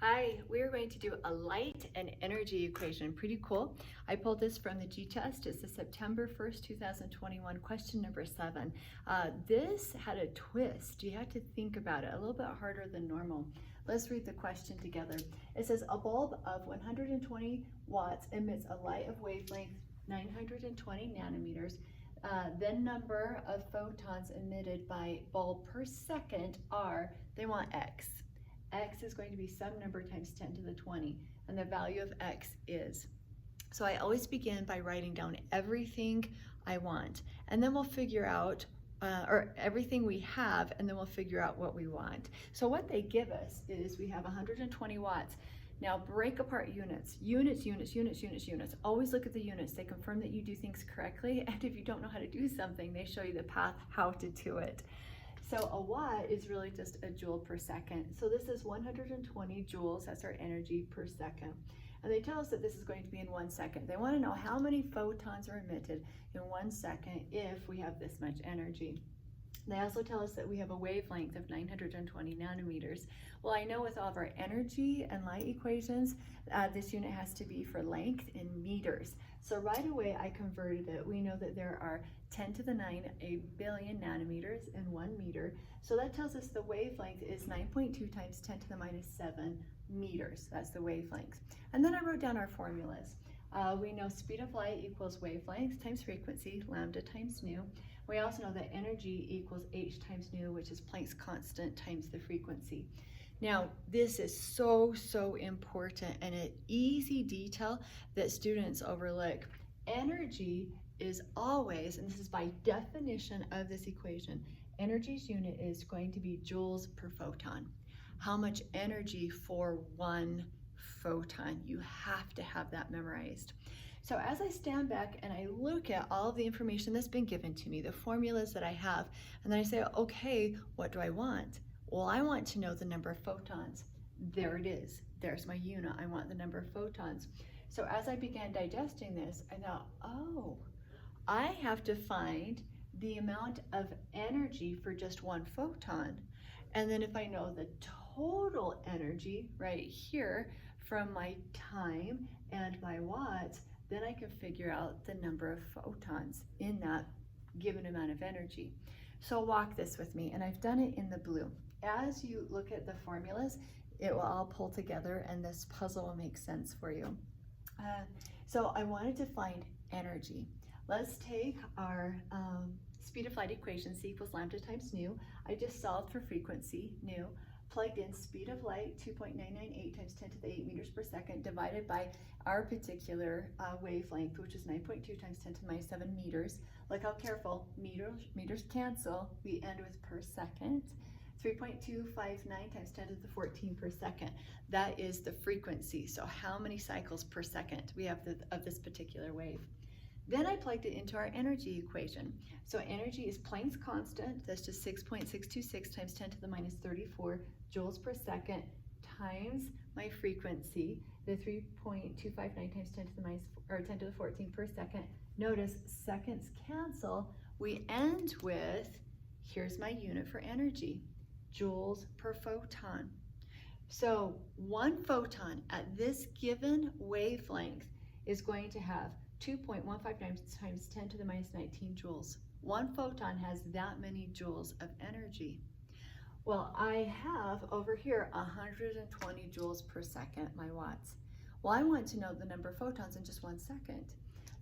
Hi, we're going to do a light and energy equation. Pretty cool. I pulled this from the G-test. It's the September 1st, 2021, question number 7. This had a twist. You had to think about it a little bit harder than normal. Let's read the question together. It says a bulb of 120 watts emits a light of wavelength 920 nanometers. Then number of photons emitted by bulb per second are, they want X. X is going to be some number times 10 to the 20, and the value of X is. So I always begin by writing down everything I want, and then we'll figure out, or everything we have, and then we'll figure out what we want. So what they give us is we have 120 watts. Now break apart units. Units. Always look at the units. They confirm that you do things correctly, and if you don't know how to do something, they show you the path how to do it. So a watt is really just a joule per second. So this is 120 joules, that's our energy per second. And they tell us that this is going to be in 1 second. They want to know how many photons are emitted in 1 second if we have this much energy. They also tell us that we have a wavelength of 920 nanometers. Well, I know with all of our energy and light equations, this unit has to be for length in meters. So right away I converted it. We know that there are 10 to the 9, a billion nanometers in 1 meter. So that tells us the wavelength is 9.2 times 10 to the minus 7 meters. That's the wavelength. And then I wrote down our formulas. We know speed of light equals wavelength times frequency, lambda times nu. We also know that energy equals h times nu, which is Planck's constant times the frequency. Now, this is so important and an easy detail that students overlook. Energy is always, and this is by definition of this equation, energy's unit is going to be joules per photon. How much energy for 1 photon? You have to have that memorized. So as I stand back and I look at all of the information that's been given to me, the formulas that I have, and then I say, okay, what do I want? Well, I want to know the number of photons. There it is. There's my unit. I want the number of photons. So as I began digesting this, I thought, oh, I have to find the amount of energy for just 1 photon. And then if I know the total energy right here from my time and my watts, then I can figure out the number of photons in that given amount of energy. So walk this with me, and I've done it in the blue. As you look at the formulas, it will all pull together and this puzzle will make sense for you. So I wanted to find energy. Let's take our speed of light equation, C equals lambda times nu. I just solved for frequency, nu, plugged in speed of light, 2.998 times 10 to the 8 meters per second, divided by our particular wavelength, which is 9.2 times 10 to the minus 7 meters. Look how careful, meters cancel, we end with per second. 3.259 times 10 to the 14 per second. That is the frequency, so how many cycles per second we have of this particular wave. Then I plugged it into our energy equation. So energy is Planck's constant, that's just 6.626 times 10 to the minus 34 joules per second, times my frequency, the 3.259 times 10 to the minus, or 10 to the 14 per second. Notice seconds cancel. We end with, here's my unit for energy, joules per photon. So 1 photon at this given wavelength is going to have 2.159 times 10 to the minus 19 joules. 1 photon has that many joules of energy. Well, I have over here 120 joules per second, my watts. Well, I want to know the number of photons in just 1 second.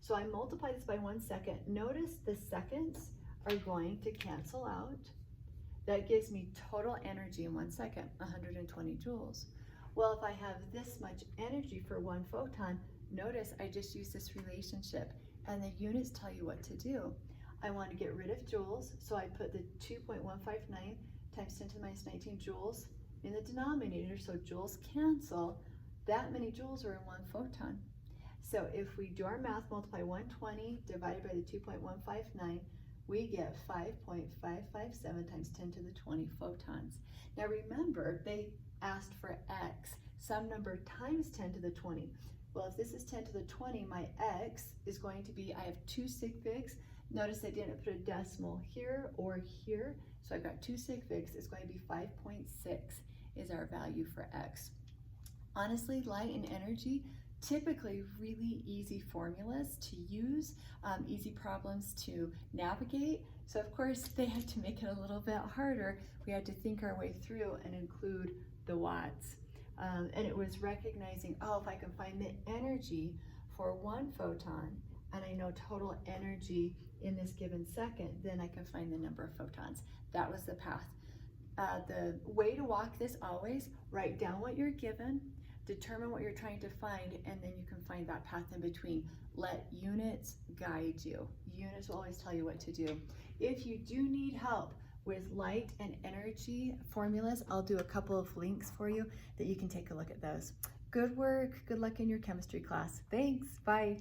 So I multiply this by 1 second. Notice the seconds are going to cancel out. That gives me total energy in 1 second, 120 joules. Well, if I have this much energy for 1 photon, notice I just use this relationship and the units tell you what to do. I want to get rid of joules, so I put the 2.159 times 10 to the minus 19 joules in the denominator, so joules cancel. That many joules are in 1 photon. So if we do our math, multiply 120 divided by the 2.159, we get 5.557 times 10 to the 20 photons. Now remember, they asked for x, some number times 10 to the 20. Well, if this is 10 to the 20, my x is going to be, I have 2 sig figs. Notice I didn't put a decimal here or here, so I've got 2 sig figs. It's going to be 5.6 is our value for x. Honestly, light and energy, typically really easy formulas to use, easy problems to navigate. So of course they had to make it a little bit harder. We had to think our way through and include the watts. And it was recognizing, oh, if I can find the energy for one photon, and I know total energy in this given second, then I can find the number of photons. That was the path. The way to walk this always, write down what you're given, determine what you're trying to find, and then you can find that path in between. Let units guide you. Units will always tell you what to do. If you do need help with light and energy formulas, I'll do a couple of links for you that you can take a look at those. Good work. Good luck in your chemistry class. Thanks. Bye.